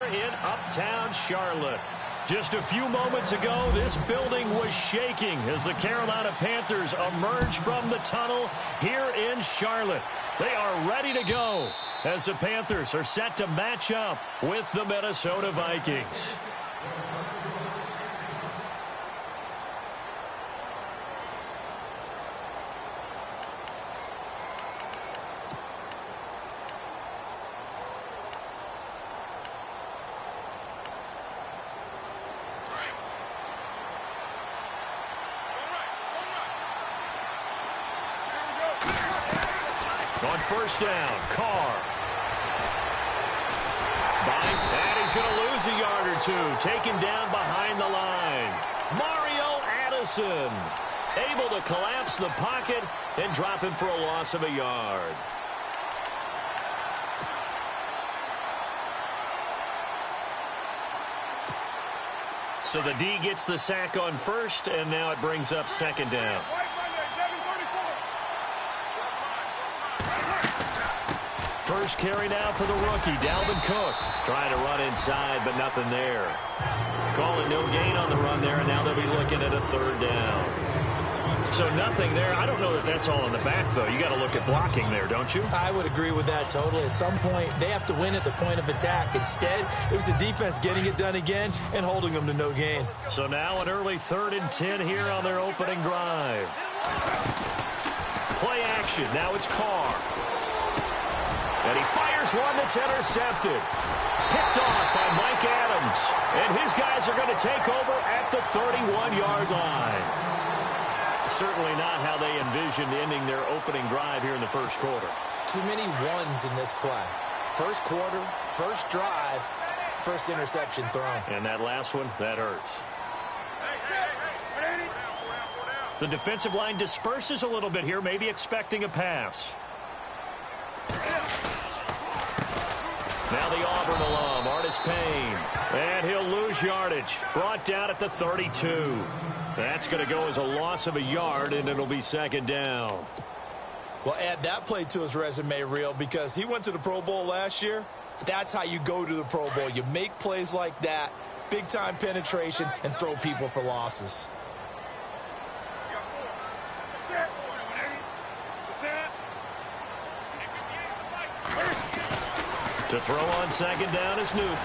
in uptown Charlotte. Just a few moments ago, this building was shaking as the Carolina Panthers emerged from the tunnel here in Charlotte. They are ready to go as the Panthers are set to match up with the Minnesota Vikings. On first down, Carr. And he's going to lose a yard or two. Taken down behind the line. Mario Addison able to collapse the pocket and drop him for a loss of a yard. So the D gets the sack on first, and now it brings up second down. First carry now for the rookie, Dalvin Cook. Trying to run inside, but nothing there. Call it no gain on the run there, and now they'll be looking at a third down. So nothing there. I don't know if that's all in the back, though. You got to look at blocking there, don't you? I would agree with that totally. At some point, they have to win at the point of attack. Instead, it was the defense getting it done again and holding them to no gain. So now an early 3rd and 10 here on their opening drive. Play action. Now it's Carr. And he fires one that's intercepted. Picked off by Mike Adams. And his guys are going to take over at the 31-yard line. Certainly not how they envisioned ending their opening drive here in the first quarter. Too many ones in this play. First quarter, first drive, first interception thrown. And that last one, that hurts. The defensive line disperses a little bit here, maybe expecting a pass. Now the Auburn alum, Artis Payne. And he'll lose yardage. Brought down at the 32. That's going to go as a loss of a yard, and it'll be second down. Well, add that play to his resume reel because he went to the Pro Bowl last year. That's how you go to the Pro Bowl. You make plays like that, big-time penetration, and throw people for losses. To throw on second down is Newton.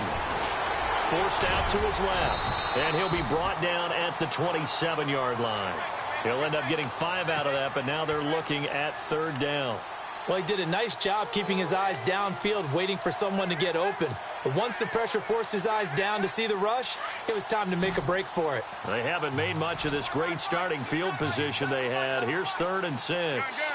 Forced out to his left. And he'll be brought down at the 27-yard line. He'll end up getting 5 out of that, but now they're looking at third down. Well, he did a nice job keeping his eyes downfield, waiting for someone to get open. But once the pressure forced his eyes down to see the rush, it was time to make a break for it. They haven't made much of this great starting field position they had. Here's 3rd and 6.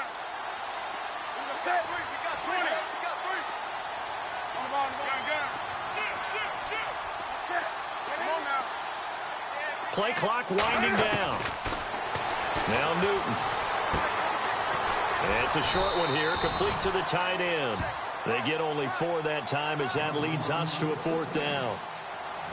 Play clock winding down. Now Newton. And it's a short one here, complete to the tight end. They get only 4 that time as that leads us to a 4th down.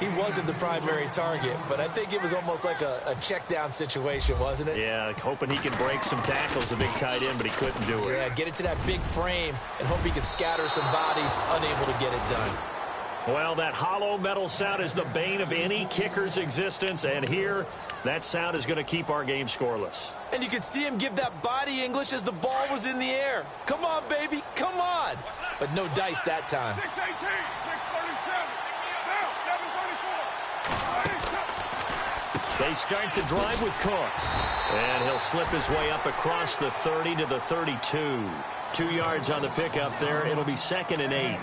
He wasn't the primary target, but I think it was almost like a check down situation, wasn't it? Yeah, hoping he can break some tackles, a big tight end, but he couldn't do it. Yeah, get it to that big frame and hope he can scatter some bodies, unable to get it done. Well, that hollow metal sound is the bane of any kicker's existence, and here, that sound is going to keep our game scoreless. And you could see him give that body English as the ball was in the air. Come on, baby, come on. But no dice that time. 6:18, 6:37, down, 7:34. They start the drive with Cook. And he'll slip his way up across the 30 to the 32. 2 yards on the pickup there. It'll be 2nd and 8.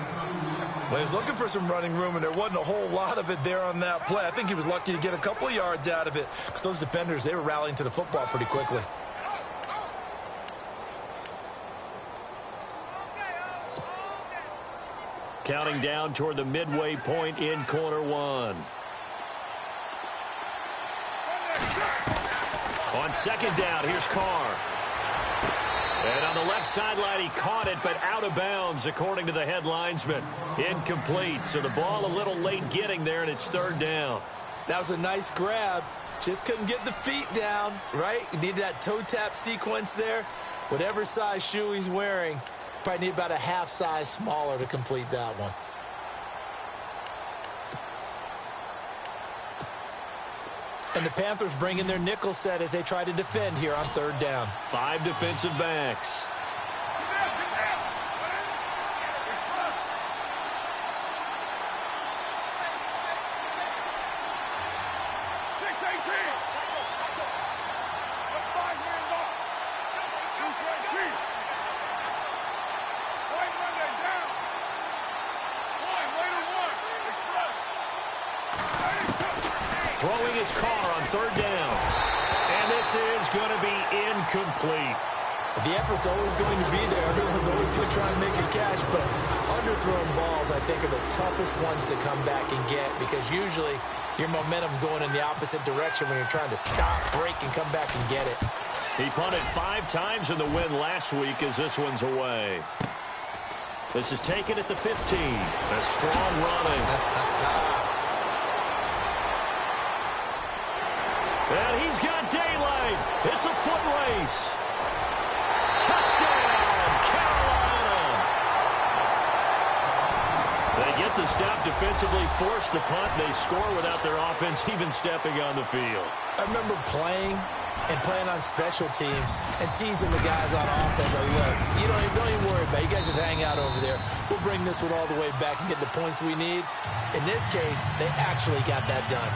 Well, he was looking for some running room, and there wasn't a whole lot of it there on that play. I think he was lucky to get a couple of yards out of it because those defenders, they were rallying to the football pretty quickly. Counting down toward the midway point in quarter 1. On second down, here's Carr. And on the left sideline, he caught it, but out of bounds, according to the head linesman. Incomplete, so the ball a little late getting there, and it's 3rd down. That was a nice grab. Just couldn't get the feet down, right? He needed that toe tap sequence there. Whatever size shoe he's wearing, probably need about a half size smaller to complete that one. And the Panthers bring in their nickel set as they try to defend here on third down. 5 defensive backs. Throwing his car on third down. And this is going to be incomplete. The effort's always going to be there. Everyone's always going to try and make a catch, but underthrown balls, I think, are the toughest ones to come back and get because usually your momentum's going in the opposite direction when you're trying to stop, break, and come back and get it. He punted 5 times in the win last week as this one's away. This is taken at the 15. A strong running. And he's got daylight. It's a foot race. Touchdown, Carolina. They get the stop defensively, force the punt. They score without their offense even stepping on the field. I remember playing on special teams and teasing the guys on offense. Like, look, don't even worry about it. You guys just hang out over there. We'll bring this one all the way back and get the points we need. In this case, they actually got that done.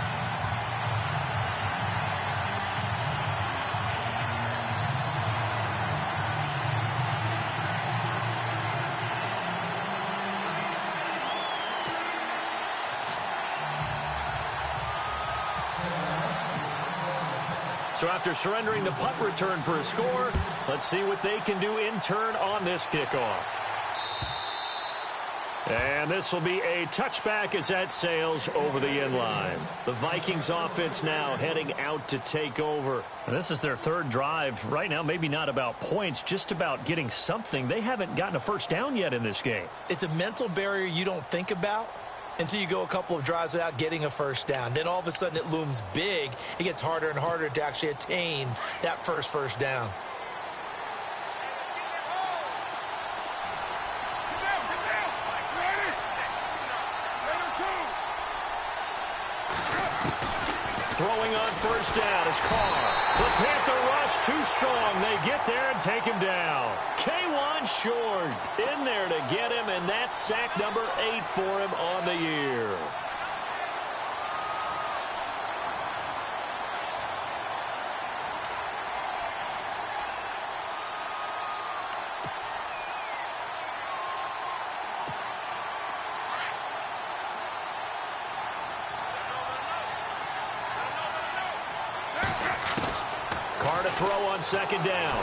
So after surrendering the punt return for a score, let's see what they can do in turn on this kickoff. And this will be a touchback as that sails over the end line. The Vikings offense now heading out to take over. And this is their third drive. Right now, maybe not about points, just about getting something. They haven't gotten a first down yet in this game. It's a mental barrier you don't think about until you go a couple of drives without getting a first down. Then all of a sudden it looms big. It gets harder and harder to actually attain that first down. Throwing on first down is Carr. The Panther rush too strong. They get there and take him down. K1 short in there to get him, and that's sack number 8 for him on the year. Carr to throw on second down.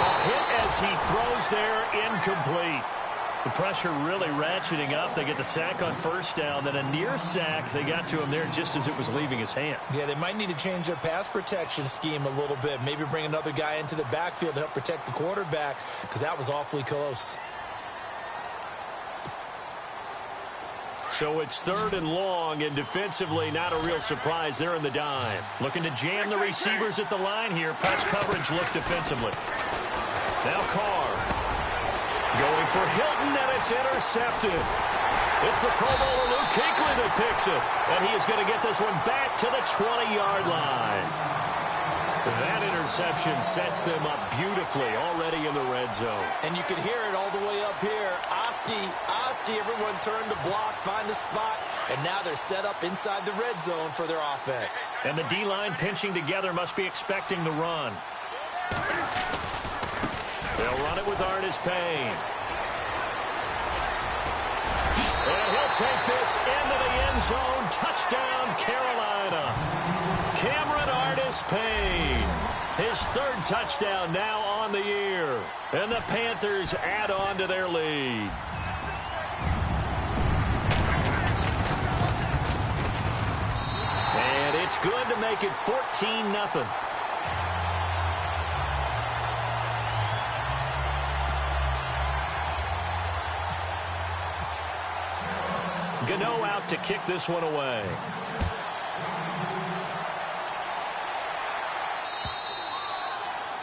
A hit as he throws there, incomplete. The pressure really ratcheting up. They get the sack on first down, then a near sack. They got to him there just as it was leaving his hand. Yeah, they might need to change their pass protection scheme a little bit. Maybe bring another guy into the backfield to help protect the quarterback because that was awfully close. So it's third and long, and defensively not a real surprise. They're in the dime. Looking to jam the receivers at the line here. Press coverage look defensively. Now Carr going for Hilton, and it's intercepted. It's the Pro Bowler Luke Kuechly that picks it, and he is going to get this one back to the 20-yard line. That interception sets them up beautifully already in the red zone. And you can hear it all the way up here. Oski, everyone turned to block, find a spot, and now they're set up inside the red zone for their offense. And the D-line pinching together must be expecting the run. They'll run it with Artis Payne. And he'll take this into the end zone. Touchdown, Carolina. Cameron Artis Payne. His third touchdown now on the year. And the Panthers add on to their lead. And it's good to make it 14-0. Gano out to kick this one away.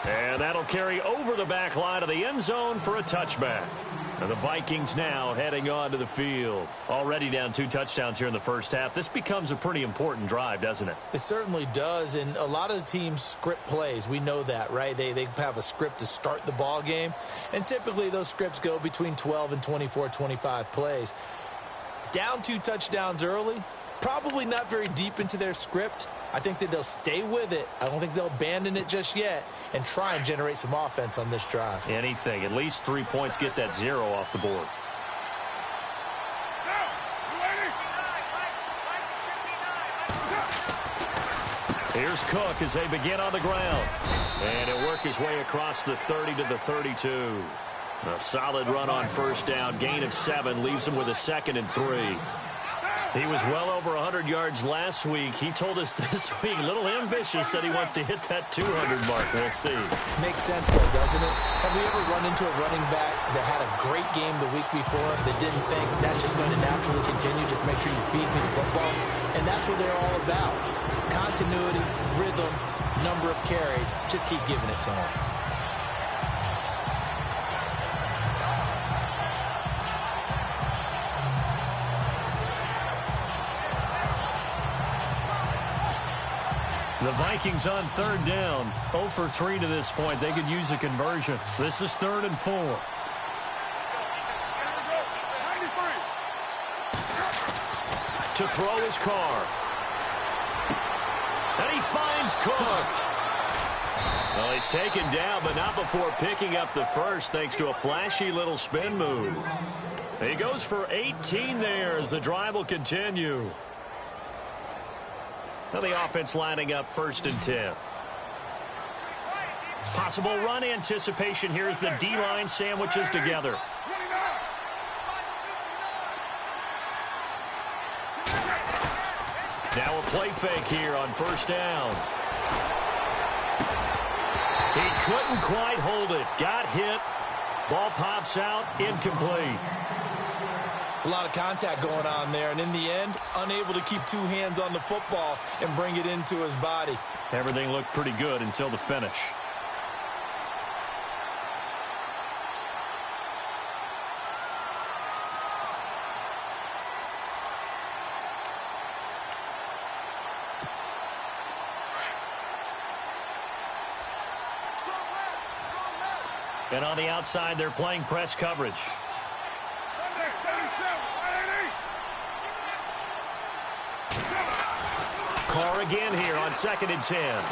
And that'll carry over the back line of the end zone for a touchback. And the Vikings now heading on to the field. Already down 2 touchdowns here in the first half. This becomes a pretty important drive, doesn't it? It certainly does, and a lot of the teams script plays. We know that, right? They have a script to start the ball game, and typically those scripts go between 12 and 24, 25 plays. Down 2 touchdowns early, probably not very deep into their script. I think that they'll stay with it. I don't think they'll abandon it just yet and try and generate some offense on this drive. Anything. At least 3 points, get that 0 off the board. Here's Cook as they begin on the ground. And he'll work his way across the 30 to the 32. A solid run on first down. Gain of 7 leaves him with a 2nd and 3. He was well over 100 yards last week. He told us this week, a little ambitious, said he wants to hit that 200 mark. We'll see. Makes sense, though, doesn't it? Have we ever run into a running back that had a great game the week before that didn't think that's just going to naturally continue? Just make sure you feed me the football. And that's what they're all about. Continuity, rhythm, number of carries. Just keep giving it to them. The Vikings on 3rd down. 0 for 3 to this point. They could use a conversion. This is 3rd and 4. To throw his Carr. And he finds Cook. Well, he's taken down, but not before picking up the first, thanks to a flashy little spin move. He goes for 18 there as the drive will continue. Now the offense lining up 1st and 10. Possible run anticipation here as the D-line sandwiches together. Now a play fake here on 1st down. He couldn't quite hold it. Got hit. Ball pops out. Incomplete. It's a lot of contact going on there, and in the end, unable to keep 2 hands on the football and bring it into his body. Everything looked pretty good until the finish. And on the outside, they're playing press coverage. Carr again here on 2nd and 10.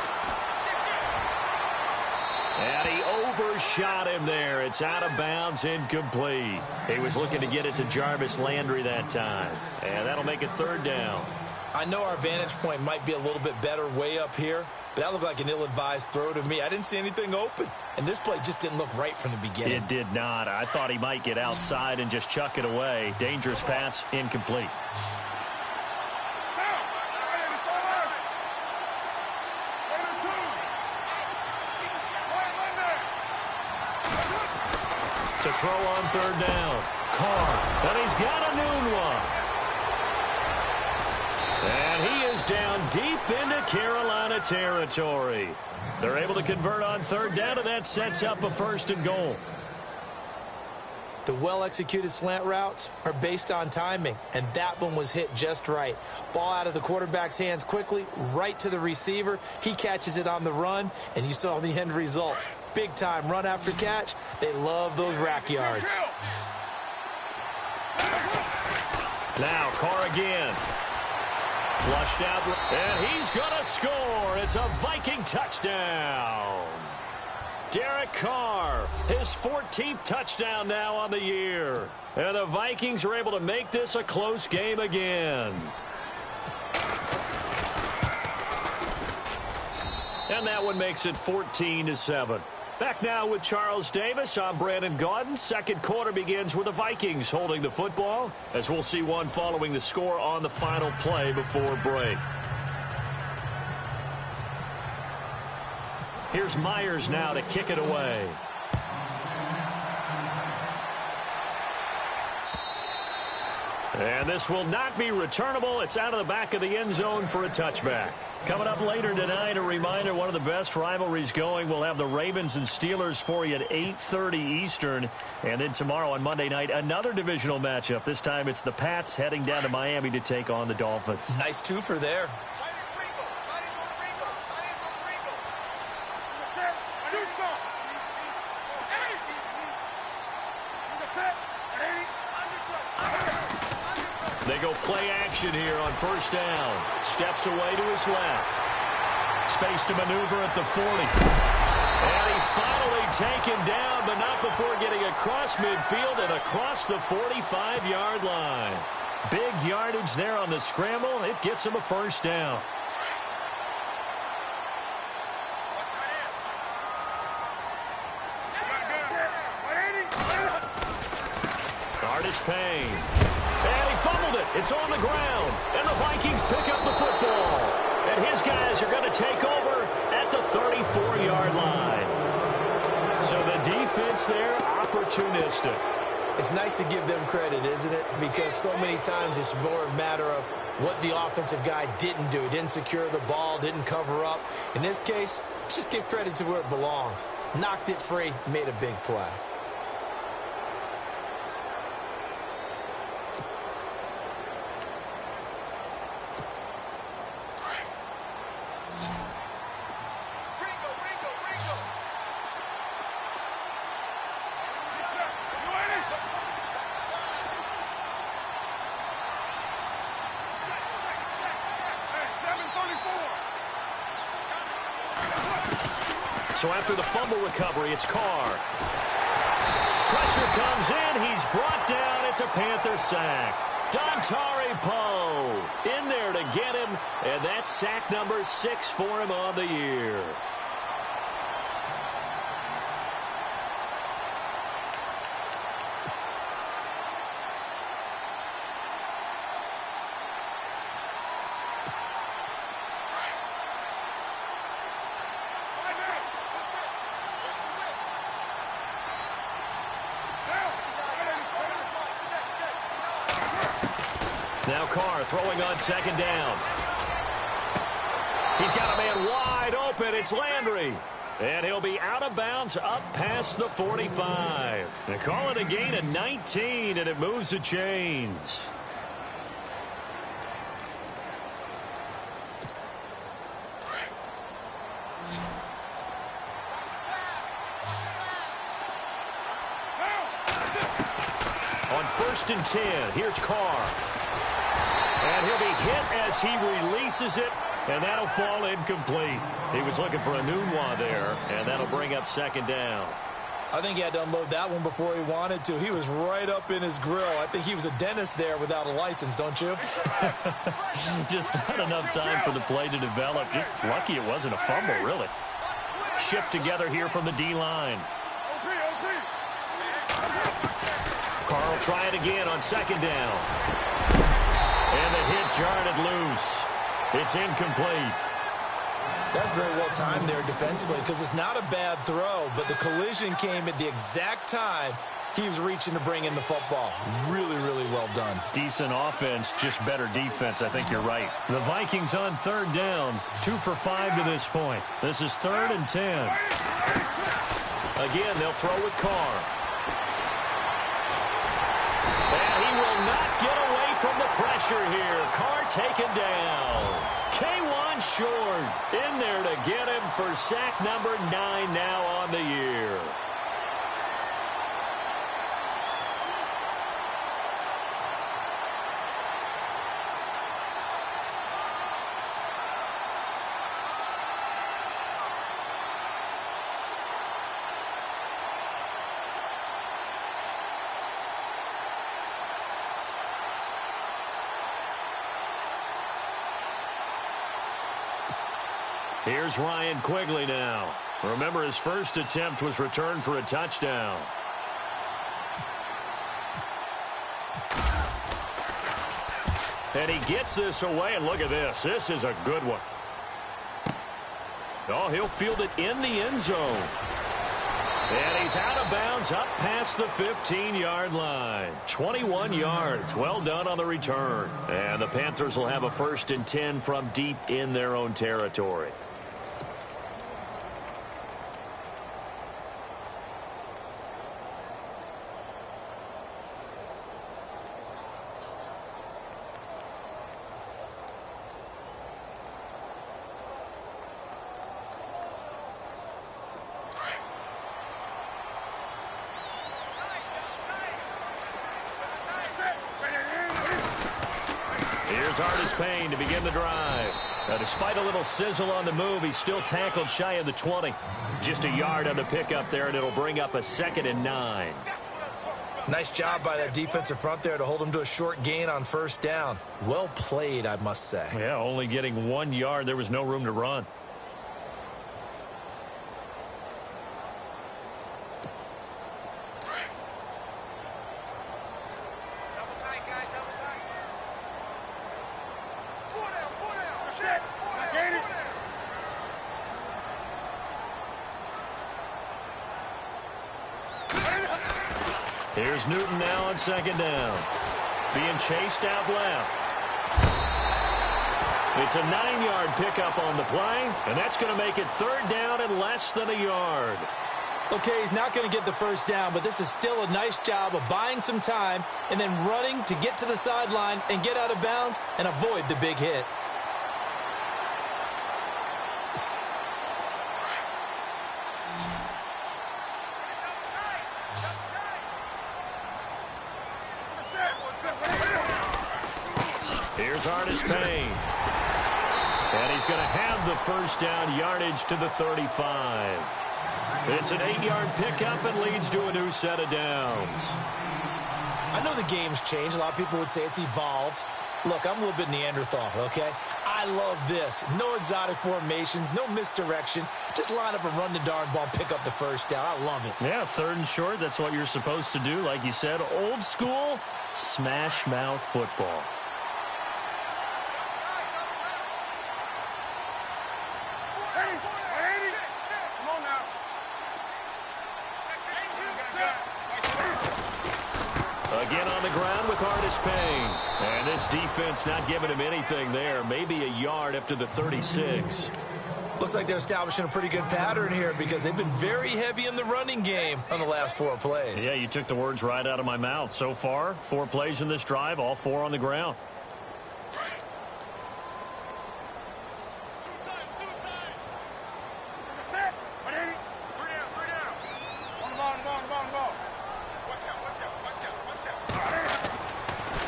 And he overshot him there. It's out of bounds, incomplete. He was looking to get it to Jarvis Landry that time. And that'll make it 3rd down. I know our vantage point might be a little bit better way up here, but that looked like an ill-advised throw to me. I didn't see anything open, and this play just didn't look right from the beginning. It did not. I thought he might get outside and just chuck it away. Dangerous pass, incomplete. To throw on 3rd down. Carr. And he's got a noon one. And he is down deep into Carolina territory. They're able to convert on 3rd down, and that sets up a 1st and goal. The well-executed slant routes are based on timing, and that one was hit just right. Ball out of the quarterback's hands quickly, right to the receiver. He catches it on the run, and you saw the end result. Big-time run after catch. They love those rack yards. Now Carr again. Flushed out, and he's going to score. It's a Viking touchdown. Derek Carr, his 14th touchdown now on the year. And the Vikings are able to make this a close game again. And that one makes it 14-7. Back now with Charles Davis. I'm Brandon Gaudin. 2nd quarter begins with the Vikings holding the football, as we'll see one following the score on the final play before break. Here's Myers now to kick it away. And this will not be returnable. It's out of the back of the end zone for a touchback. Coming up later tonight, a reminder, one of the best rivalries going. We'll have the Ravens and Steelers for you at 8:30 Eastern. And then tomorrow on Monday night, another divisional matchup. This time it's the Pats heading down to Miami to take on the Dolphins. Nice twofer there. They go play action here on first down. Steps away to his left. Space to maneuver at the 40. And he's finally taken down, but not before getting across midfield and across the 45-yard line. Big yardage there on the scramble. It gets him a first down. Curtis Payne. And he fumbled it. It's on the ground. And the Vikings pick up the football. And his guys are going to take over at the 34-yard line. So the defense there, opportunistic. It's nice to give them credit, isn't it? Because so many times it's more a matter of what the offensive guy didn't do. He didn't secure the ball, didn't cover up. In this case, let's just give credit to where it belongs. Knocked it free, made a big play. So after the fumble recovery, it's Carr. Pressure comes in. He's brought down. It's a Panther sack. Dontari Poe in there to get him. And that's sack number 6 for him on the year. Now Carr throwing on second down. He's got a man wide open. It's Landry. And he'll be out of bounds up past the 45. They call it a gain of 19, and it moves the chains. On 1st and 10, here's Carr. And he'll be hit as he releases it, and that'll fall incomplete. He was looking for a Nunwa there, and that'll bring up second down. I think he had to unload that one before he wanted to. He was right up in his grill. I think he was a dentist there without a license, don't you? Just not enough time for the play to develop. Just lucky it wasn't a fumble, really. Shift together here from the D-line. Carr will try it again on second down. And the hit jarred it loose. It's incomplete. That's very well timed there defensively because it's not a bad throw, but the collision came at the exact time he was reaching to bring in the football. Really, really well done. Decent offense, just better defense. I think you're right. The Vikings on third down. 2 for 5 to this point. This is 3rd and 10. Again, they'll throw with Carr. And he will not get away from the pressure here. Carr taken down. K1 short in there to get him for sack number 9 now on the year. Here's Ryan Quigley now. Remember, his first attempt was returned for a touchdown. And he gets this away, and look at this. This is a good one. Oh, he'll field it in the end zone. And he's out of bounds up past the 15-yard line. 21 yards. Well done on the return. And the Panthers will have a 1st and 10 from deep in their own territory. Here's Artis Payne to begin the drive. Now, despite a little sizzle on the move, he's still tackled shy of the 20. Just a yard on the pickup there, and it'll bring up a 2nd and 9. Nice job by that defensive front there to hold him to a short gain on 1st down. Well played, I must say. Yeah, only getting 1 yard. There was no room to run. Here's Newton now on 2nd down. Being chased out left. It's a 9-yard pickup on the play, and that's going to make it 3rd down and less than a yard. Okay, he's not going to get the 1st down, but this is still a nice job of buying some time and then running to get to the sideline and get out of bounds and avoid the big hit. Here's Artis Payne. And he's going to have the 1st down yardage to the 35. It's an 8-yard pickup and leads to a new set of downs. I know the game's changed. A lot of people would say it's evolved. Look, I'm a little bit Neanderthal, okay? I love this. No exotic formations, no misdirection. Just line up and run the darn ball, pick up the 1st down. I love it. Yeah, 3rd and short, that's what you're supposed to do. Like you said, old school, smash mouth football. Again on the ground with Artis Payne. And this defense not giving him anything there. Maybe a yard up to the 36. Looks like they're establishing a pretty good pattern here because they've been very heavy in the running game on the last 4 plays. Yeah, you took the words right out of my mouth. So far, 4 plays in this drive, all 4 on the ground.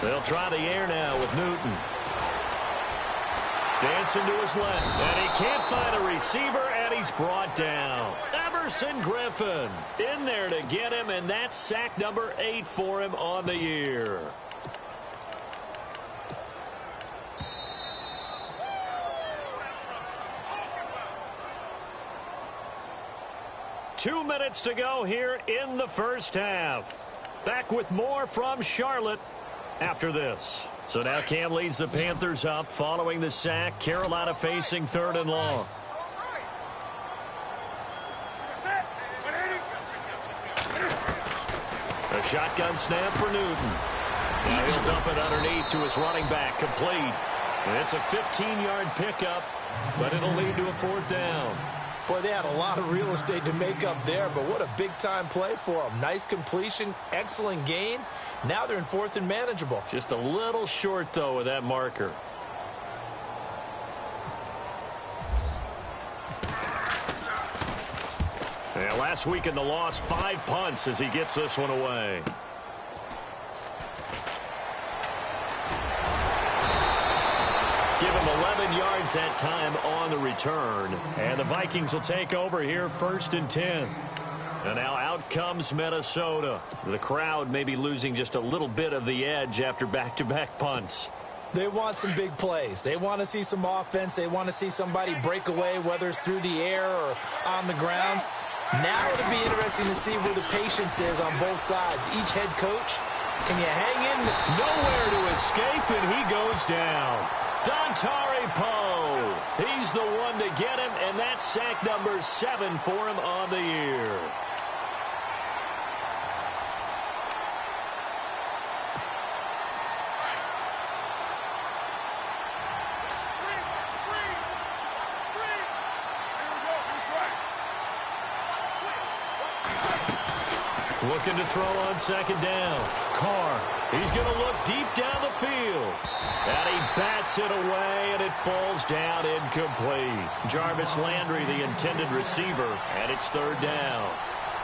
They'll try the air now with Newton. Dancing to his left, and he can't find a receiver, and he's brought down. Everson Griffin in there to get him, and that's sack number 8 for him on the year. Two minutes to go here in the 1st half. Back with more from Charlotte after this. So now Cam leads the Panthers up following the sack. Carolina facing 3rd and long. A shotgun snap for Newton. Now he'll dump it underneath to his running back, complete. And it's a 15-yard pickup, but it'll lead to a 4th down. Boy, they had a lot of real estate to make up there, but what a big-time play for them. Nice completion, excellent gain. Now they're in 4th and manageable. Just a little short, though, with that marker. Yeah, last week in the loss, 5 punts as he gets this one away. Give him 11 yards that time on the return. And the Vikings will take over here 1st and 10. And now out comes Minnesota. The crowd may be losing just a little bit of the edge after back-to-back punts. They want some big plays. They want to see some offense. They want to see somebody break away, whether it's through the air or on the ground. Now it'll be interesting to see where the patience is on both sides. Each head coach, can you hang in? Nowhere to escape, and he goes down. Dontari Poe. He's the one to get him, and that's sack number 7 for him on the year. Looking to throw on second down. Carr, he's going to look deep down the field. And he bats it away, and it falls down incomplete. Jarvis Landry, the intended receiver, and it's third down.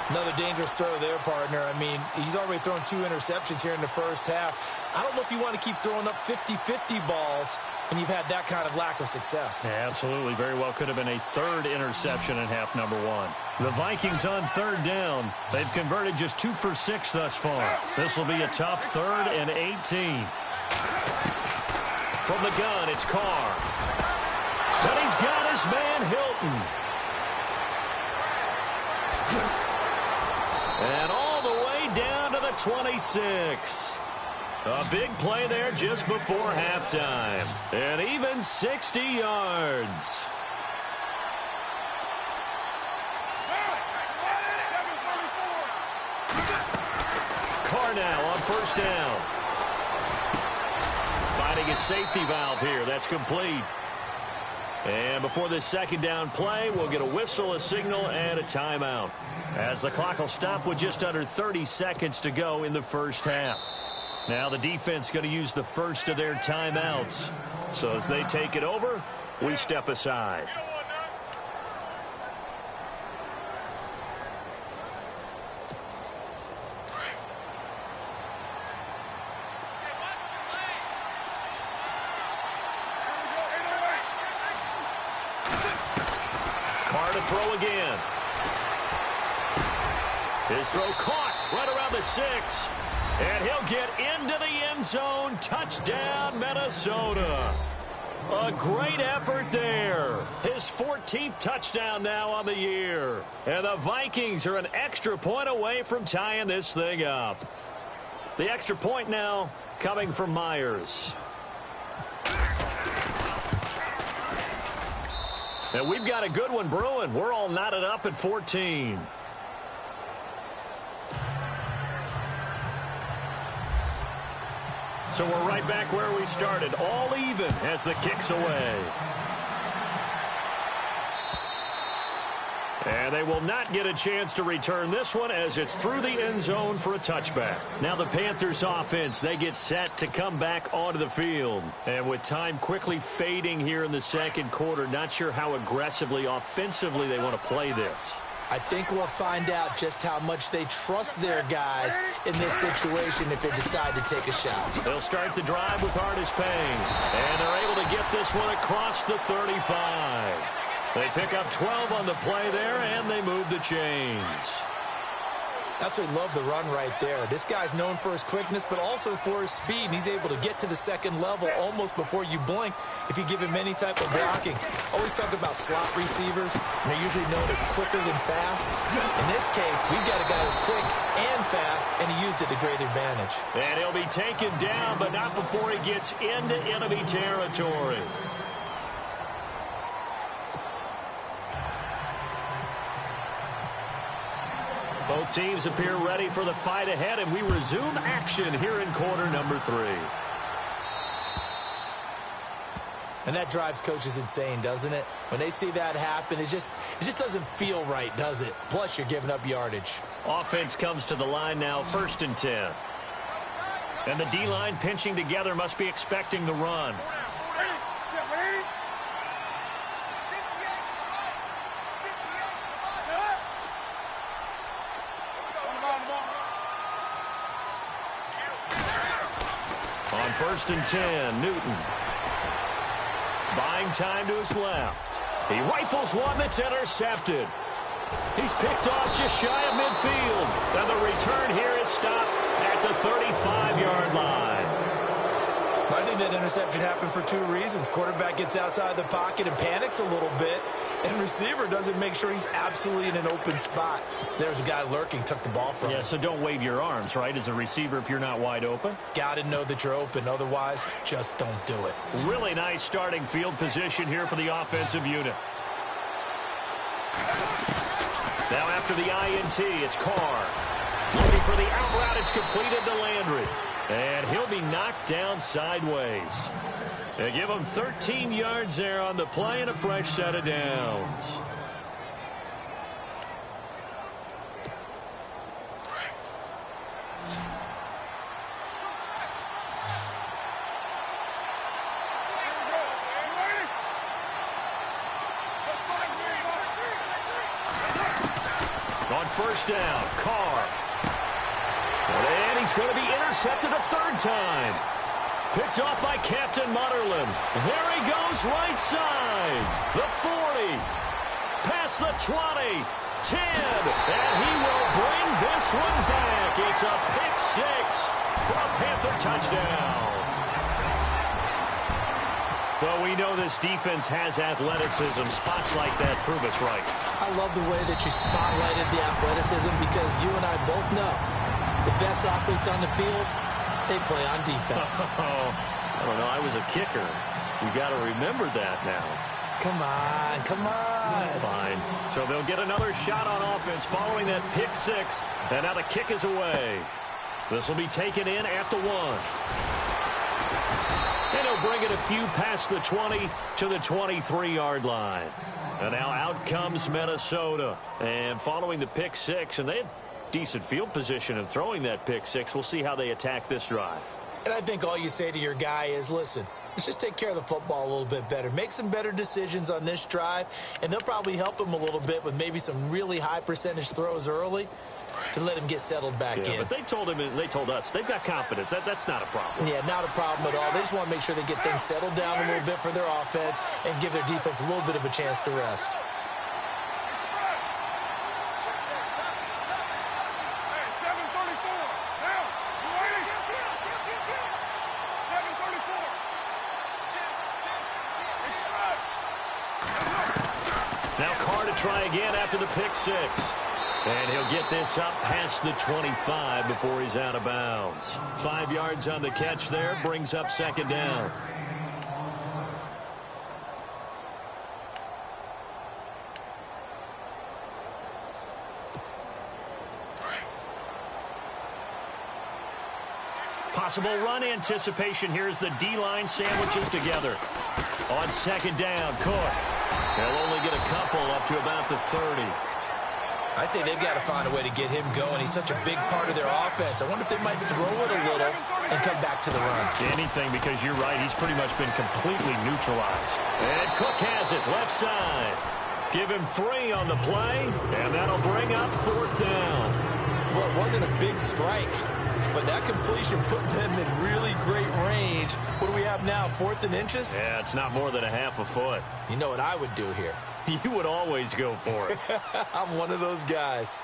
Another dangerous throw there, partner. I mean, he's already thrown 2 interceptions here in the first half. I don't know if you want to keep throwing up 50-50 balls when you've had that kind of lack of success. Yeah, absolutely. Very well could have been a third interception in half number 1. The Vikings on third down. They've converted just 2 for 6 thus far. This will be a tough 3rd and 18. From the gun, it's Carr. And he's got his man Hilton. And all the way down to the 26. A big play there just before halftime. And even 60 yards. Carr now on first down. Finding a safety valve here. That's complete. And before this second down play, we'll get a whistle, a signal, and a timeout, as the clock will stop with just under 30 seconds to go in the first half. Now the defense going to use the first of their timeouts. So as they take it over, we step aside. Carr to throw again. His throw caught right around the 6. And he'll get into the end zone. Touchdown, Minnesota. A great effort there. His 14th touchdown now on the year. And the Vikings are an extra point away from tying this thing up. The extra point now coming from Myers. And we've got a good one brewing. We're all knotted up at 14. So we're right back where we started, all even as the kick's away. And they will not get a chance to return this one as it's through the end zone for a touchback. Now the Panthers offense, they get set to come back onto the field. And with time quickly fading here in the second quarter, not sure how aggressively, offensively they want to play this. I think we'll find out just how much they trust their guys in this situation if they decide to take a shot. They'll start the drive with Artis Payne. And they're able to get this one across the 35. They pick up 12 on the play there, and they move the chains. Absolutely love the run right there. This guy's known for his quickness, but also for his speed. And he's able to get to the second level almost before you blink if you give him any type of blocking. Always talk about slot receivers, and they're usually known as quicker than fast. In this case, we've got a guy who's quick and fast, and he used it to great advantage. And he'll be taken down, but not before he gets into enemy territory. Both teams appear ready for the fight ahead, and we resume action here in quarter number 3. And that drives coaches insane, doesn't it? When they see that happen, it just doesn't feel right, does it? Plus, you're giving up yardage. Offense comes to the line now, 1st and 10. And the D-line pinching together must be expecting the run. On 1st and 10, Newton. Buying time to his left. He rifles one that's intercepted. He's picked off just shy of midfield. And the return here is stopped at the 35-yard line. I think that interception happened for 2 reasons. Quarterback gets outside the pocket and panics a little bit, and receiver doesn't make sure he's absolutely in an open spot. So there's a guy lurking, took the ball from him. Yeah, so don't wave your arms, right, as a receiver if you're not wide open? Got to know that you're open. Otherwise, just don't do it. Really nice starting field position here for the offensive unit. Now after the INT, it's Carr. Looking for the out route. It's completed to Landry. And he'll be knocked down sideways. They give him 13 yards there on the play and a fresh set of downs. first down. Carr. And he's going to be intercepted a third time. Picked off by Captain Mutterland. There he goes, right side. The 40. Past the 20. 10. And he will bring this one back. It's a pick six for a Panther touchdown. Well, we know this defense has athleticism. Spots like that prove us right. I love the way that you spotlighted the athleticism because you and I both know the best athletes on the field, they play on defense. I don't know. I was a kicker. You got to remember that now. Come on, come on. Fine. So they'll get another shot on offense following that pick six. And now the kick is away. This will be taken in at the 1. And he'll bring it a few past the 20 to the 23-yard line. And now out comes Minnesota. And following the pick six, and they had decent field position in throwing that pick six. We'll see how they attack this drive. And I think all you say to your guy is, listen, let's just take care of the football a little bit better. Make some better decisions on this drive, and they'll probably help him a little bit with maybe some really high percentage throws early to let him get settled back in. But they told him, and they told us, they've got confidence. That's not a problem. Yeah, not a problem at all. They just want to make sure they get things settled down a little bit for their offense and give their defense a little bit of a chance to rest. Now Carr to try again after the pick six. And he'll get this up past the 25 before he's out of bounds. 5 yards on the catch there, brings up second down. Possible run anticipation. Here's the D-line sandwiches together. On second down, Cook. They'll only get a couple up to about the 30. I'd say they've got to find a way to get him going. He's such a big part of their offense. I wonder if they might throw it a little and come back to the run. Anything, because you're right. He's pretty much been completely neutralized. And Cook has it left side. Give him 3 on the play, and that'll bring up fourth down. Well, it wasn't a big strike, but that completion put them in really great range. What do we have now, 4th and inches? Yeah, it's not more than a half a foot. You know what I would do here? You would always go for it. I'm one of those guys.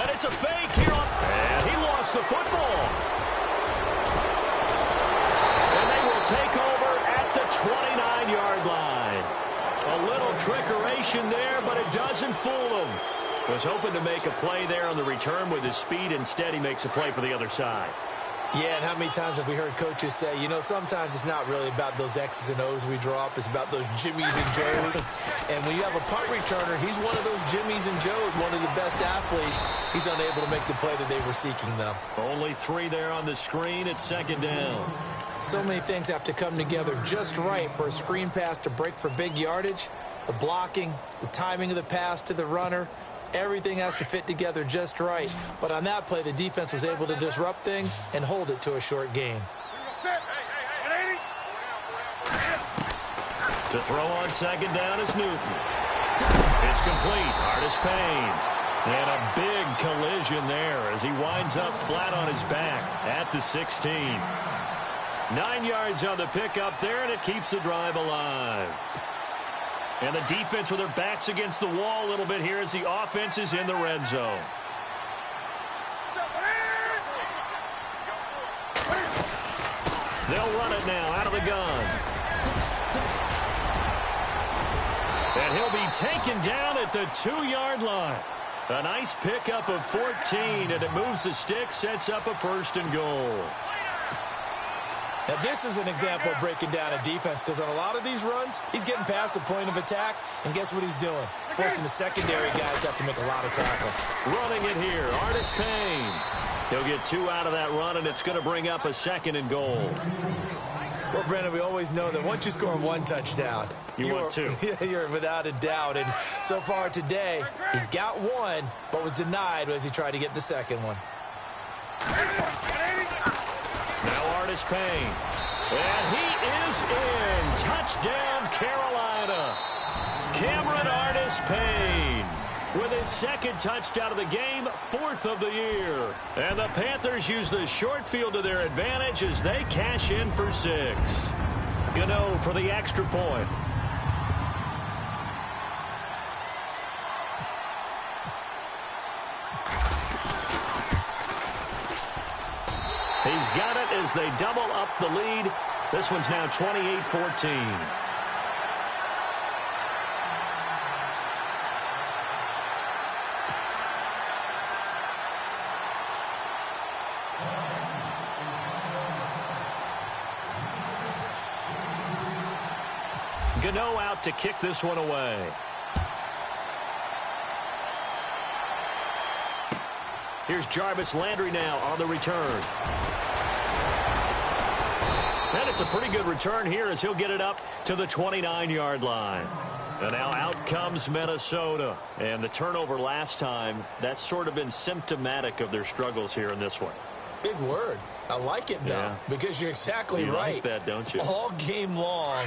And it's a fake here. And he lost the football. And they will take over at the 29-yard line. A little trickeration there, but it doesn't fool them. Was hoping to make a play there on the return with his speed. Instead, he makes a play for the other side. Yeah, and how many times have we heard coaches say, you know, sometimes it's not really about those X's and O's we draw up. It's about those Jimmies and Joes. And when you have a punt returner, he's one of those Jimmies and Joes, one of the best athletes. He's unable to make the play that they were seeking, though. Only 3 there on the screen at second down. So many things have to come together just right for a screen pass to break for big yardage. The blocking, the timing of the pass to the runner. Everything has to fit together just right. But on that play, the defense was able to disrupt things and hold it to a short game. To throw on second down is Newton. It's complete. Artis Payne. And a big collision there as he winds up flat on his back at the 16. 9 yards on the pickup there, and it keeps the drive alive. And the defense with their backs against the wall a little bit here as the offense is in the red zone. They'll run it now out of the gun. And he'll be taken down at the 2-yard line. A nice pickup of 14, and it moves the stick, sets up a 1st and goal. Now, this is an example of breaking down a defense because on a lot of these runs, he's getting past the point of attack, and guess what he's doing? Forcing the secondary guys to have to make a lot of tackles. Running it here, Artis Payne. He'll get 2 out of that run, and it's going to bring up a 2nd and goal. Well, Brandon, we always know that once you score 1 touchdown, you want 2. You're without a doubt. And so far today, he's got 1, but was denied as he tried to get the 2nd one. Now Artis Payne. And he is in. Touchdown, Carolina. Cameron Artis-Payne with his second touchdown of the game, fourth of the year. And the Panthers use the short field to their advantage as they cash in for 6. Gano for the extra point. He's got it as they double up the lead. This one's now 28-14. Gano out to kick this one away. Here's Jarvis Landry now on the return. And it's a pretty good return here as he'll get it up to the 29-yard line. And now out comes Minnesota. And the turnover last time, that's sort of been symptomatic of their struggles here in this one. Big word. I like it, though, because you're exactly right. You like that, don't you? All game long,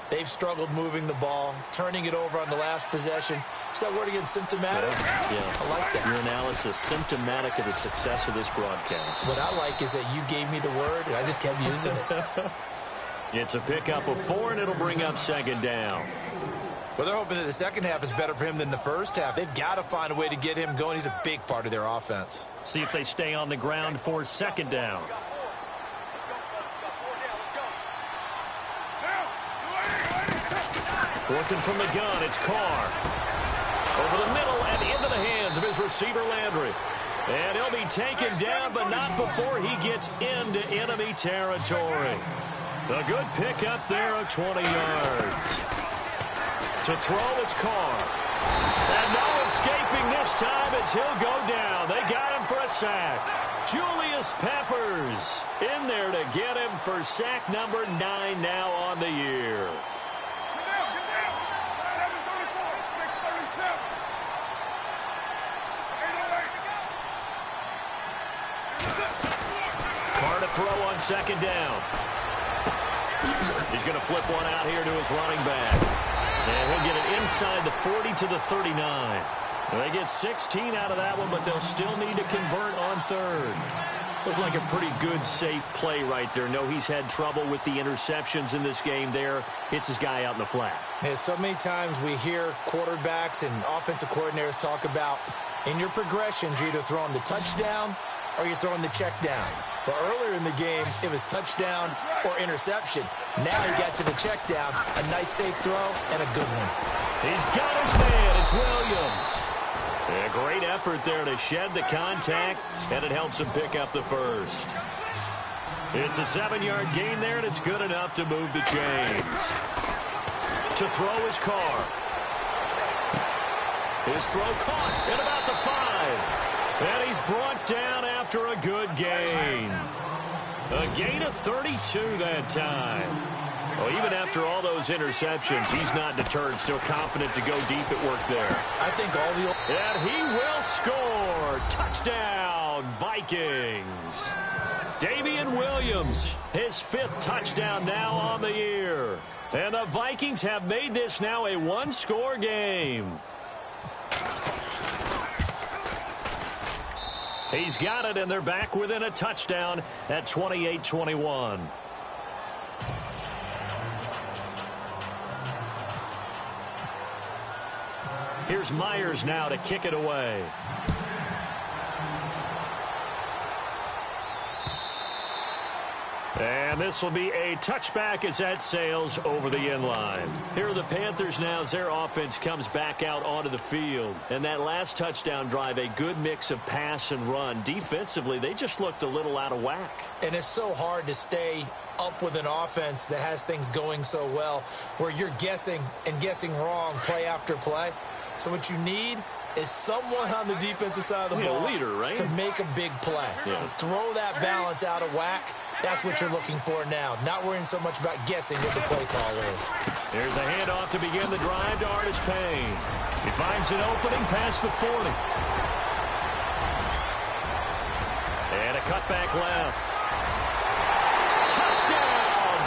they've struggled moving the ball, turning it over on the last possession. Is that word again, symptomatic? Yeah. I like that. Your analysis, symptomatic of the success of this broadcast. What I like is that you gave me the word, and I just kept using it. It's a pickup of 4, and it'll bring up second down. Well, they're hoping that the second half is better for him than the first half. They've got to find a way to get him going. He's a big part of their offense. See if they stay on the ground for second down. Working from the gun, it's Carr. Over the middle and into the hands of his receiver, Landry. And he'll be taken down, but not before he gets into enemy territory. A good pickup there of 20 yards. To throw, it's Carr. And no escaping this time as he'll go down. They got him for a sack. Julius Peppers in there to get him for sack number 9 now on the year. Carr to throw on second down. He's going to flip one out here to his running back. And he'll get it inside the 40 to the 39. They get 16 out of that one, but they'll still need to convert on third. Looked like a pretty good, safe play right there. No, he's had trouble with the interceptions in this game there. Hits his guy out in the flat. Yeah, so many times we hear quarterbacks and offensive coordinators talk about in your progressions, you're either throwing the touchdown or you're throwing the check down. But earlier in the game, it was touchdown or interception. Now he got to the check down, a nice safe throw, and a good one. He's got his man. It's Williams. A great effort there to shed the contact, and it helps him pick up the first. It's a 7-yard gain there, and it's good enough to move the chains. To throw his Carr. His throw caught at about the 5. And he's brought down after a good gain. A gain of 32 that time. Well, even after all those interceptions, he's not deterred, still confident to go deep at work there. I think all the... And he will score. Touchdown, Vikings. Damian Williams, his 5th touchdown now on the year. And the Vikings have made this now a one-score game. He's got it, and they're back within a touchdown at 28-21. Here's Myers now to kick it away. And this will be a touchback as that sails over the end line. Here are the Panthers now as their offense comes back out onto the field. And that last touchdown drive, a good mix of pass and run. Defensively, they just looked a little out of whack. And it's so hard to stay up with an offense that has things going so well, where you're guessing and guessing wrong play after play. So what you need is someone on the defensive side of the ball, a leader, right? To make a big play. Yeah. Throw that balance out of whack. That's what you're looking for now. Not worrying so much about guessing what the play call is. There's a handoff to begin the drive to Artis-Payne. He finds an opening past the 40. And a cutback left. Touchdown,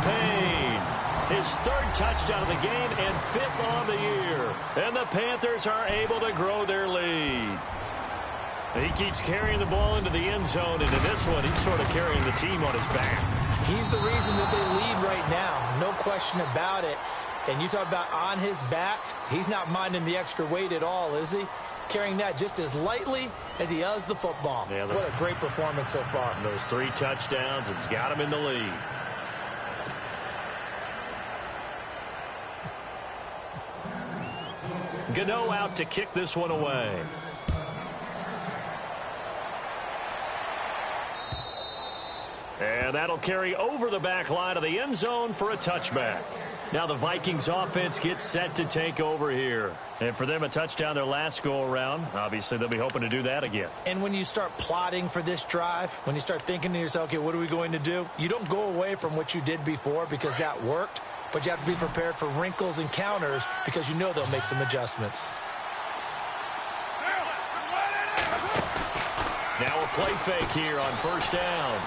Payne. His third touchdown of the game and fifth on the year. And the Panthers are able to grow their lead. He keeps carrying the ball into the end zone, and in this one, he's sort of carrying the team on his back. He's the reason that they lead right now. No question about it. And you talk about on his back, he's not minding the extra weight at all, is he? Carrying that just as lightly as he does the football. Yeah, what a great performance so far. Those 3 touchdowns, it's got him in the lead. Gano out to kick this one away. And that'll carry over the back line of the end zone for a touchback. Now the Vikings offense gets set to take over here. And for them, a touchdown their last go-around. Obviously, they'll be hoping to do that again. And when you start plotting for this drive, when you start thinking to yourself, okay, what are we going to do? You don't go away from what you did before because that worked. But you have to be prepared for wrinkles and counters because you know they'll make some adjustments. Now a play fake here on first down.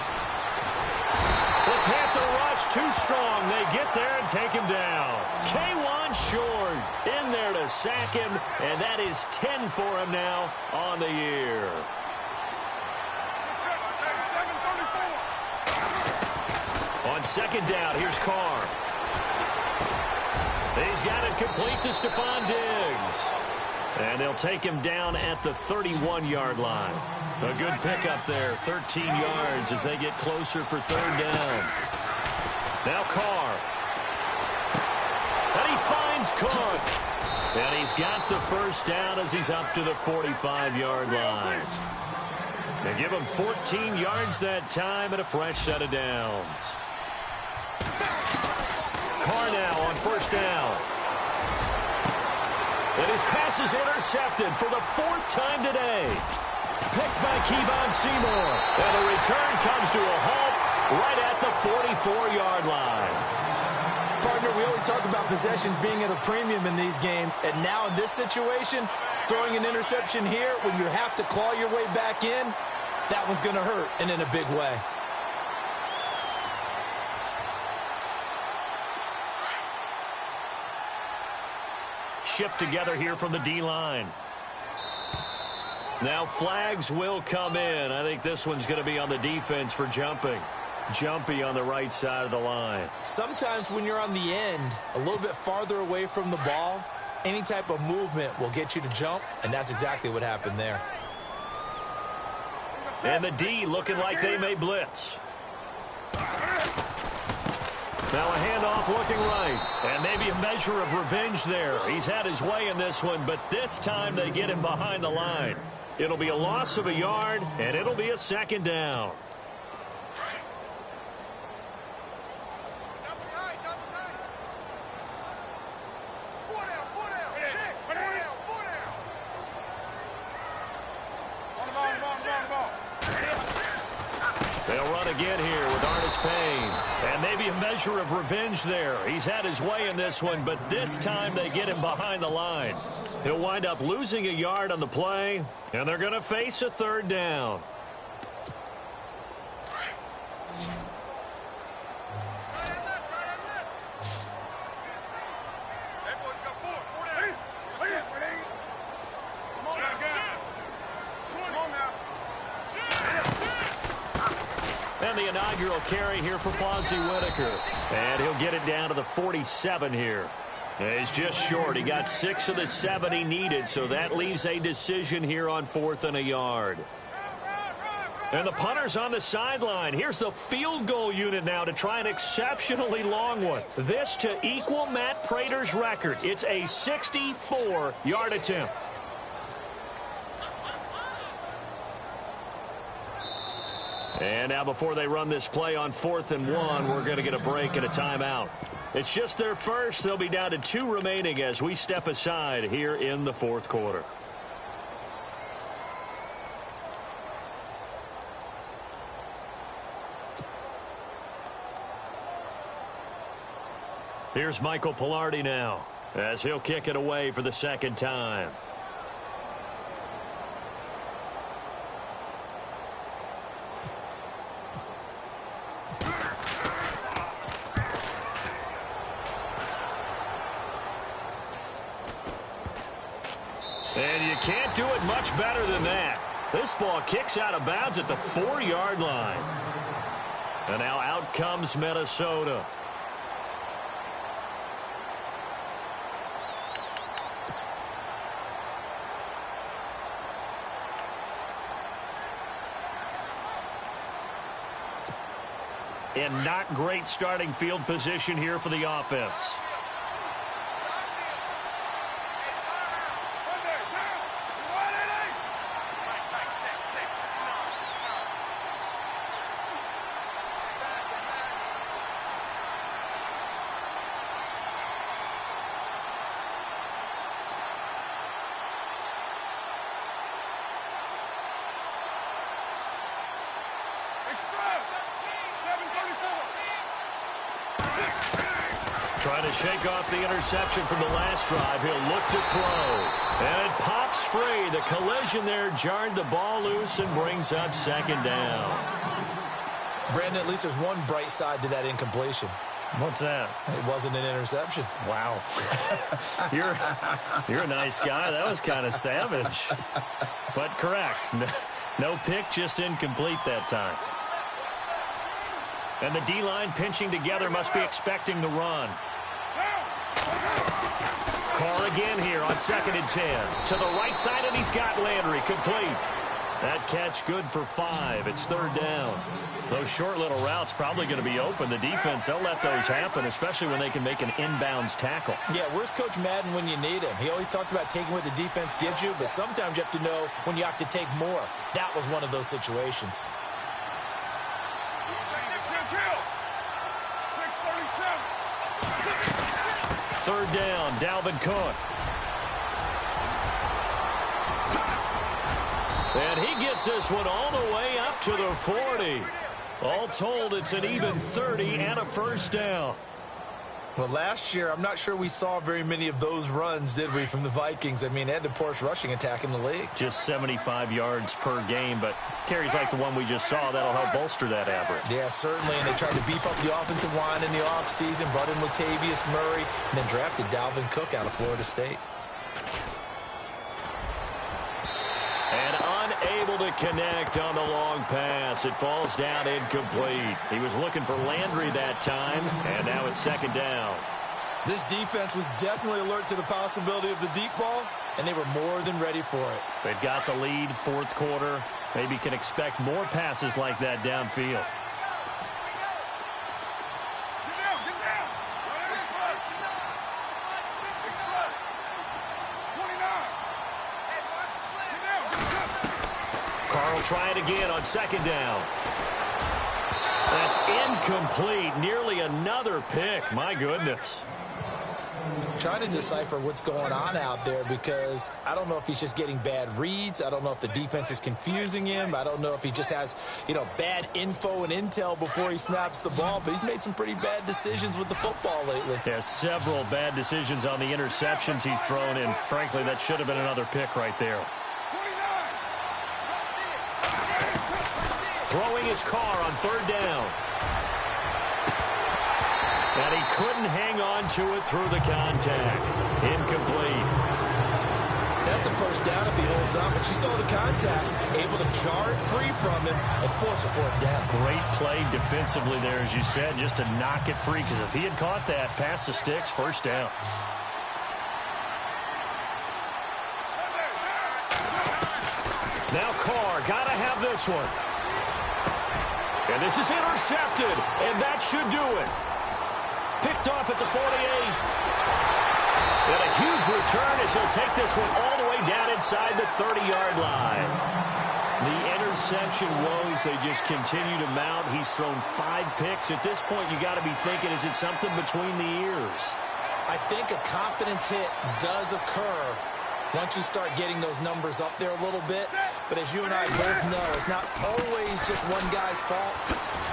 The Panther rush too strong. They get there and take him down. K1 short in there to sack him, and that is 10 for him now on the year. On second down, here's Carr. He's got it complete to Stephon Diggs. And they'll take him down at the 31-yard line. A good pickup there, 13 yards as they get closer for third down. Now Carr. And he finds Cook. And he's got the first down as he's up to the 45-yard line. They give him 14 yards that time and a fresh set of downs. Carr now on first down. And his pass is intercepted for the 4th time today. Picked by Kevon Seymour. And the return comes to a halt right at the 44-yard line. Partner, we always talk about possessions being at a premium in these games. And now in this situation, throwing an interception here when you have to claw your way back in, that one's going to hurt, and in a big way. Shift together here from the D-line. Now flags will come in. I think this one's going to be on the defense for jumping. Jumpy on the right side of the line. Sometimes when you're on the end, a little bit farther away from the ball, any type of movement will get you to jump, and that's exactly what happened there. And the D looking like they may blitz. Now a handoff looking right. And maybe a measure of revenge there. He's had his way in this one, but this time they get him behind the line. It'll be a loss of a yard, and it'll be a second down. They'll run again here with Payne. And maybe a measure of revenge there. He's had his way in this one, but this time they get him behind the line. He'll wind up losing a yard on the play, and they're going to face a third down. And the inaugural carry here for Fozzie Whitaker. And he'll get it down to the 47 here. He's just short. He got 6 of the 7 he needed, so that leaves a decision here on 4th and a yard. And the punter's on the sideline. Here's the field goal unit now to try an exceptionally long one. This to equal Matt Prater's record. It's a 64-yard attempt. And now before they run this play on 4th and 1, we're going to get a break and a timeout. It's just their first. They'll be down to 2 remaining as we step aside here in the 4th quarter. Here's Michael Pilardi now as he'll kick it away for the second time. And you can't do it much better than that. This ball kicks out of bounds at the 4-yard line. And now out comes Minnesota. And not great starting field position here for the offense. Trying to shake off the interception from the last drive. He'll look to throw. And it pops free. The collision there jarred the ball loose and brings up second down. Brandon, at least there's one bright side to that incompletion. What's that? It wasn't an interception. Wow. You're a nice guy. That was kind of savage. But correct. No pick, just incomplete that time. And the D-line pinching together must be expecting the run. Carr again here on 2nd and 10. To the right side, and he's got Landry complete. That catch good for 5. It's 3rd down. Those short little routes probably going to be open. The defense, they'll let those happen, especially when they can make an inbounds tackle. Yeah, where's Coach Madden when you need him? He always talked about taking what the defense gives you, but sometimes you have to know when you have to take more. That was one of those situations. 3rd down, Dalvin Cook. And he gets this one all the way up to the 40. All told, it's an even 30 and a 1st down. Well, last year, I'm not sure we saw very many of those runs, did we, from the Vikings? I mean, they had the poorest rushing attack in the league. Just 75 yards per game, but carries like the one we just saw, that'll help bolster that average. Yeah, certainly, and they tried to beef up the offensive line in the offseason, brought in Latavius Murray, and then drafted Dalvin Cook out of Florida State. And unable to connect on the long pass. It falls down incomplete. He was looking for Landry that time, and now it's 2nd down. This defense was definitely alert to the possibility of the deep ball, and they were more than ready for it. They've got the lead, 4th quarter. Maybe can expect more passes like that downfield. Carr will try it again on 2nd down. That's incomplete. Nearly another pick. My goodness. Trying to decipher what's going on out there because I don't know if he's just getting bad reads. I don't know if the defense is confusing him. I don't know if he just has, bad info and intel before he snaps the ball. But he's made some pretty bad decisions with the football lately. Yeah, several bad decisions on the interceptions he's thrown in. Frankly, that should have been another pick right there. Throwing his Carr on 3rd down. And he couldn't hang on to it through the contact. Incomplete. That's a 1st down if he holds on, but you saw the contact. Able to jar it free from him and force a 4th down. Great play defensively there, as you said, just to knock it free, because if he had caught that, past the sticks, 1st down. Now Carr, got to have this one. And this is intercepted, and that should do it. Picked off at the 48. And a huge return as he'll take this one all the way down inside the 30-yard line. The interception woes, they just continue to mount. He's thrown 5 picks. At this point, you got to be thinking, is it something between the ears? I think a confidence hit does occur once you start getting those numbers up there a little bit. But as you and I both know, it's not always just one guy's fault.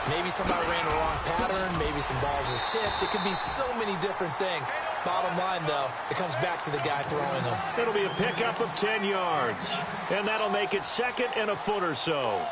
Maybe somebody ran the wrong pattern. Maybe some balls were tipped. It could be so many different things. Bottom line, though, it comes back to the guy throwing them. It'll be a pickup of 10 yards. And that'll make it 2nd and a foot or so.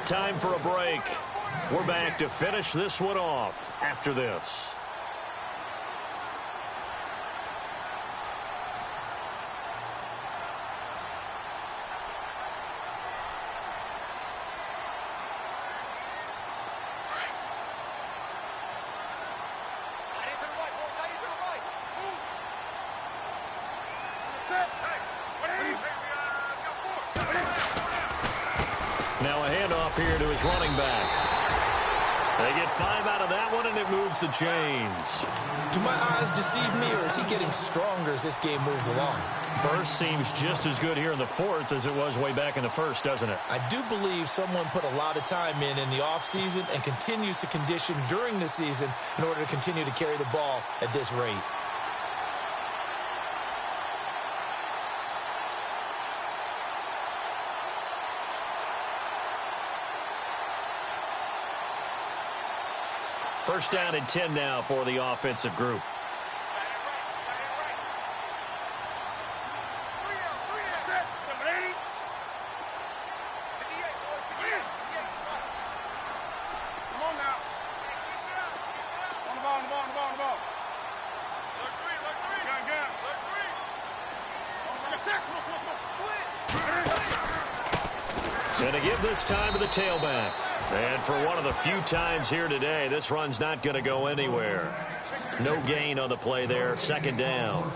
Time for a break. We're back to finish this one off after this. Now a handoff here to his running back. They get 5 out of that one, and it moves the chains. Do my eyes deceive me, or is he getting stronger as this game moves along? Burst seems just as good here in the fourth as it was way back in the first, doesn't it? I do believe someone put a lot of time in the offseason and continues to condition during the season in order to continue to carry the ball at this rate. First down and 10 now for the offensive group. And to give this time to the tailback. And for one of the few times here today, this run's not going to go anywhere. No gain on the play there, second down.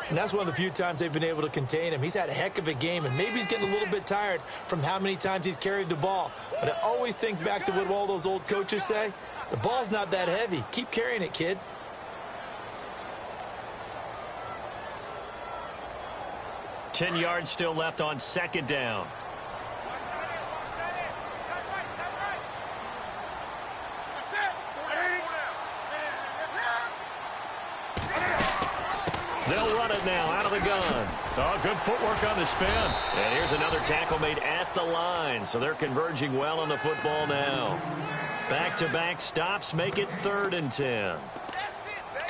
And that's one of the few times they've been able to contain him. He's had a heck of a game, and maybe he's getting a little bit tired from how many times he's carried the ball. But I always think back to what all those old coaches say. The ball's not that heavy. Keep carrying it, kid. Ten yards still left on second down. They'll run it now out of the gun. Oh, good footwork on the spin. And here's another tackle made at the line. So they're converging well on the football now. Back-to-back stops make it 3rd and 10.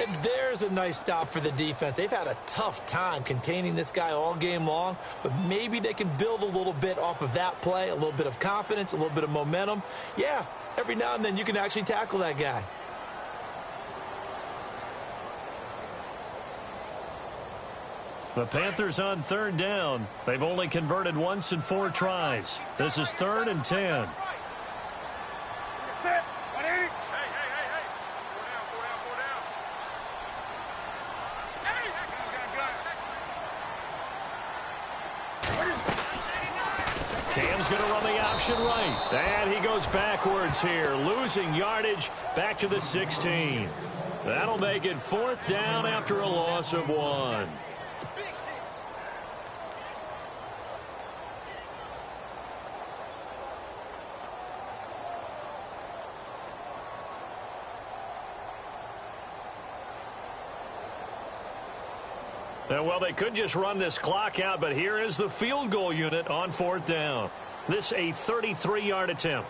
And there's a nice stop for the defense. They've had a tough time containing this guy all game long, but maybe they can build a little bit off of that play, a little bit of confidence, a little bit of momentum. Yeah, every now and then you can actually tackle that guy. The Panthers on 3rd down. They've only converted once in 4 tries. This is 3rd and 10. Cam's going to run the option right. And he goes backwards here, losing yardage back to the 16. That'll make it 4th down after a loss of 1. Well, they could just run this clock out, but here is the field goal unit on 4th down. This a 33-yard attempt.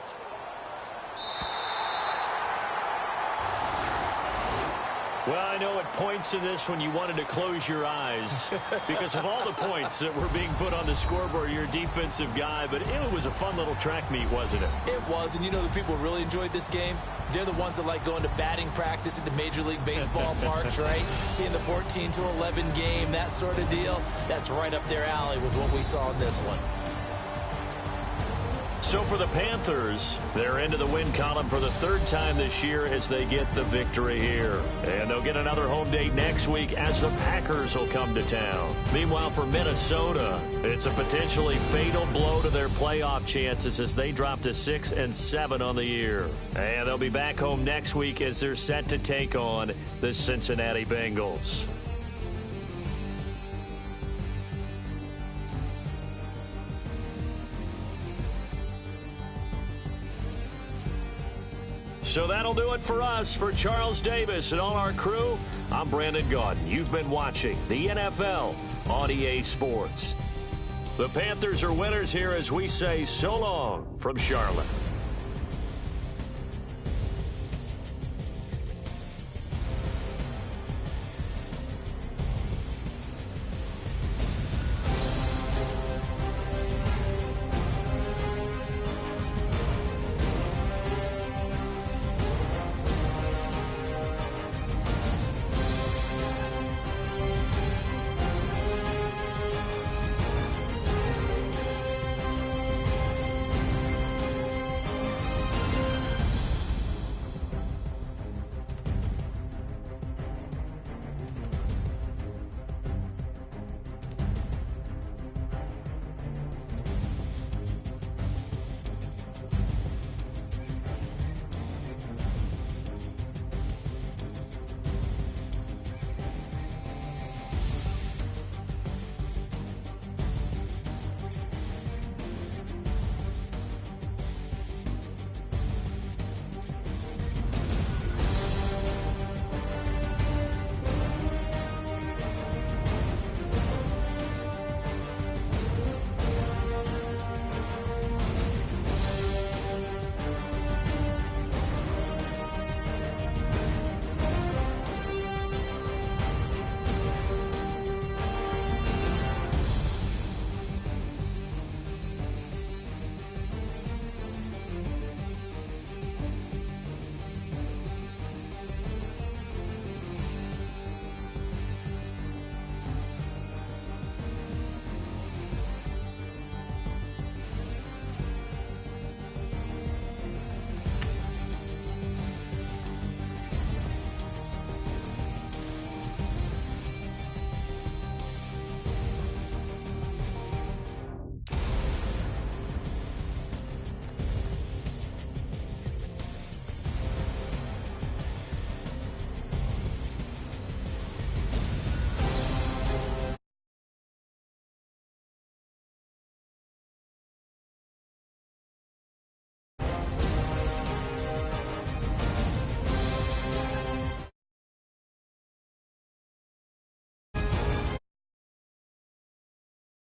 Well, I know at points in this when you wanted to close your eyes because of all the points that were being put on the scoreboard, you're a defensive guy, but it was a fun little track meet, wasn't it? It was, and you know the people who really enjoyed this game? They're the ones that like going to batting practice at the Major League Baseball parks, right? Seeing the 14-11 game, that sort of deal. That's right up their alley with what we saw in this one. So for the Panthers, they're into the win column for the 3rd time this year as they get the victory here. And they'll get another home date next week as the Packers will come to town. Meanwhile, for Minnesota, it's a potentially fatal blow to their playoff chances as they drop to 6-7 on the year. And they'll be back home next week as they're set to take on the Cincinnati Bengals. So that'll do it for us. For Charles Davis and all our crew, I'm Brandon Gaudin. You've been watching the NFL on EA Sports. The Panthers are winners here as we say so long from Charlotte.